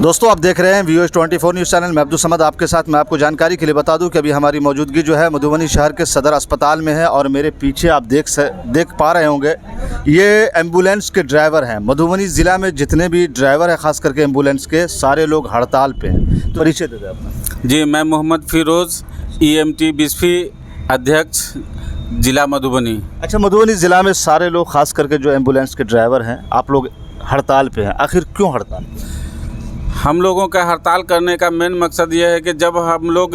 दोस्तों आप देख रहे हैं वीओएस 24 न्यूज़ चैनल। मैं अब्दुल समद आपके साथ। मैं आपको जानकारी के लिए बता दूं कि अभी हमारी मौजूदगी जो है मधुबनी शहर के सदर अस्पताल में है और मेरे पीछे आप देख पा रहे होंगे ये एम्बुलेंस के ड्राइवर हैं। मधुबनी ज़िला में जितने भी ड्राइवर हैं ख़ास करके एम्बुलेंस के, सारे लोग हड़ताल पे हैं। तो परिचय दे दें अपना। जी, मैं मोहम्मद फ़िरोज़ EMT बिस्फी अध्यक्ष ज़िला मधुबनी। अच्छा, मधुबनी ज़िला में सारे लोग ख़ास करके जो एम्बुलेंस के ड्राइवर हैं, आप लोग हड़ताल पे हैं, आखिर क्यों हड़ताल? हम लोगों का हड़ताल करने का मेन मकसद ये है कि जब हम लोग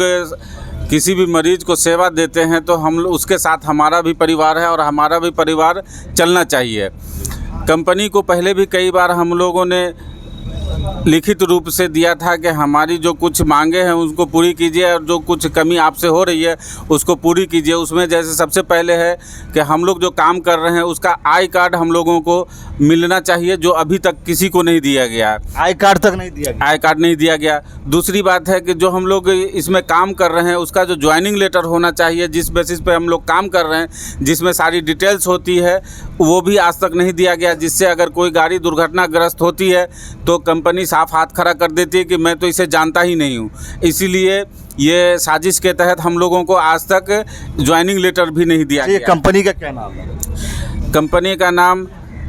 किसी भी मरीज़ को सेवा देते हैं तो हम उसके साथ हमारा भी परिवार है और हमारा भी परिवार चलना चाहिए। कंपनी को पहले भी कई बार हम लोगों ने लिखित रूप से दिया था कि हमारी जो कुछ मांगे हैं उसको पूरी कीजिए और जो कुछ कमी आपसे हो रही है उसको पूरी कीजिए। उसमें जैसे सबसे पहले है कि हम लोग जो काम कर रहे हैं उसका आई कार्ड हम लोगों को मिलना चाहिए, जो अभी तक किसी को नहीं दिया गया। आई कार्ड तक नहीं दिया गया? आई कार्ड नहीं दिया गया। दूसरी बात है कि जो हम लोग इसमें काम कर रहे हैं उसका जो ज्वाइनिंग लेटर होना चाहिए, जिस बेसिस पे हम लोग काम कर रहे हैं, जिसमें सारी डिटेल्स होती है, वो भी आज तक नहीं दिया गया। जिससे अगर कोई गाड़ी दुर्घटनाग्रस्त होती है तो कंपनी साफ हाथ खड़ा कर देती है कि मैं तो इसे जानता ही नहीं हूँ। इसीलिए ये साजिश के तहत हम लोगों को आज तक ज्वाइनिंग लेटर भी नहीं दिया गया। कंपनी का क्या नाम है? कंपनी का नाम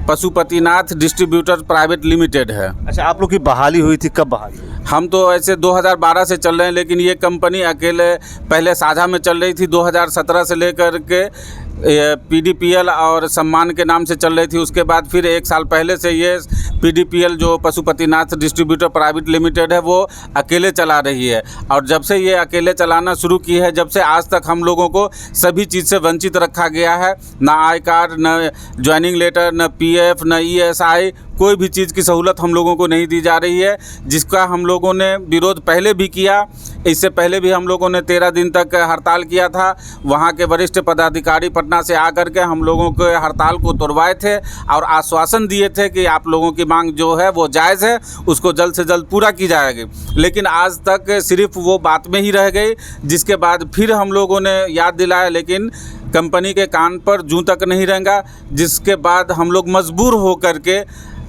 पशुपतिनाथ डिस्ट्रीब्यूटर प्राइवेट लिमिटेड है। अच्छा, आप लोग की बहाली हुई थी, कब बहाली हुई? हम तो ऐसे 2012 से चल रहे हैं, लेकिन ये कंपनी अकेले पहले साझा में चल रही थी। 2017 से लेकर के PDPL और सम्मान के नाम से चल रही थी। उसके बाद फिर एक साल पहले से ये PDPL जो पशुपतिनाथ डिस्ट्रीब्यूटर प्राइवेट लिमिटेड है वो अकेले चला रही है। और जब से ये अकेले चलाना शुरू की है, जब से आज तक हम लोगों को सभी चीज़ से वंचित रखा गया है। ना आई कार्ड, न ज्वाइनिंग लेटर, न PF, न ESI, कोई भी चीज़ की सहूलत हम लोगों को नहीं दी जा रही है, जिसका हम लोगों ने विरोध पहले भी किया। इससे पहले भी हम लोगों ने 13 दिन तक हड़ताल किया था। वहाँ के वरिष्ठ पदाधिकारी पटना से आकर के हम लोगों के हड़ताल को तोड़वाए थे और आश्वासन दिए थे कि आप लोगों की मांग जो है वो जायज़ है, उसको जल्द से जल्द पूरा की जाएगी। लेकिन आज तक सिर्फ वो बात में ही रह गई। जिसके बाद फिर हम लोगों ने याद दिलाया, लेकिन कंपनी के कान पर जूं तक नहीं रेंगा। जिसके बाद हम लोग मजबूर हो कर के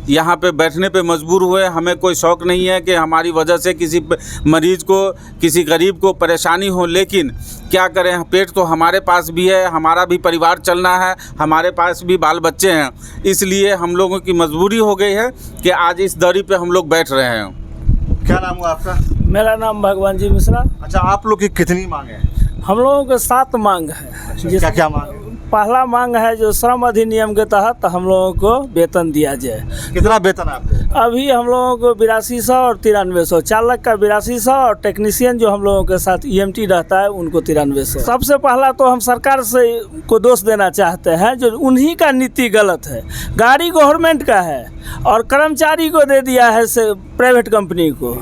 यहाँ पे बैठने पे मजबूर हुए। हमें कोई शौक़ नहीं है कि हमारी वजह से किसी मरीज़ को, किसी गरीब को परेशानी हो, लेकिन क्या करें, पेट तो हमारे पास भी है, हमारा भी परिवार चलना है, हमारे पास भी बाल बच्चे हैं। इसलिए हम लोगों की मजबूरी हो गई है कि आज इस दरी पे हम लोग बैठ रहे हैं। क्या नाम हुआ आपका? मेरा नाम भगवान जी मिश्रा। अच्छा, आप लोग की कितनी मांगे हैं? हम लोगों के 7 मांग है। क्या क्या मांग है? पहला मांग है जो श्रम अधिनियम के तहत हम लोगों को वेतन दिया जाए। कितना वेतन है आपको? अभी हम लोगों को 8200 और 9300, चालक का 8200 और टेक्नीशियन जो हम लोगों के साथ EMT रहता है उनको 9300। सबसे पहला तो हम सरकार से को दोष देना चाहते हैं, जो उन्हीं का नीति गलत है। गाड़ी गवर्नमेंट का है और कर्मचारी को दे दिया है से प्राइवेट कंपनी को।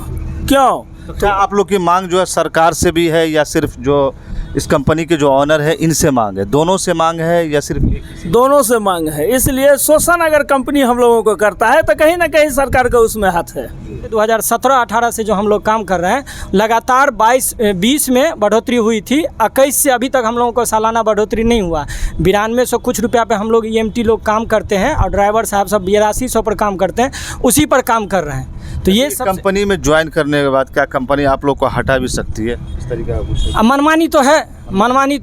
क्यों? तो क्या आप लोग की मांग जो है सरकार से भी है या सिर्फ जो इस कंपनी के जो ऑनर है इनसे मांग है? दोनों से मांग है या सिर्फ एक से? दोनों से मांग है। इसलिए शोषण अगर कंपनी हम लोगों को करता है तो कहीं ना कहीं सरकार का उसमें हाथ है। 2017-18 से जो हम लोग काम कर रहे हैं, लगातार 20 में बढ़ोतरी हुई थी। 21 से अभी तक हम लोगों को सालाना बढ़ोतरी नहीं हुआ। 9200 कुछ रुपया पे हम लोग EMT लोग काम करते हैं और ड्राइवर साहब सब 8200 पर काम करते हैं, उसी पर काम कर रहे हैं। तो ये सब कंपनी में ज्वाइन करने के बाद क्या कंपनी आप लोग को हटा भी सकती है? इस तरीके का कुछ मनमानी तो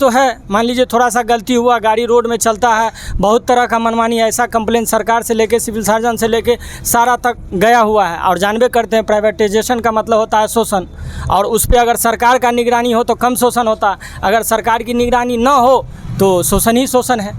है। मान लीजिए थोड़ा सा गलती हुआ, गाड़ी रोड में चलता है, बहुत तरह का मनमानी ऐसा कंप्लेन सरकार से लेके सिविल सर्जन से लेके सारा तक गया हुआ है। और जानबे करते हैं प्राइवेटाइजेशन का मतलब होता है शोषण, और उस पर अगर सरकार का निगरानी हो तो कम शोषण होता है, अगर सरकार की निगरानी ना हो तो शोषण ही शोषण है।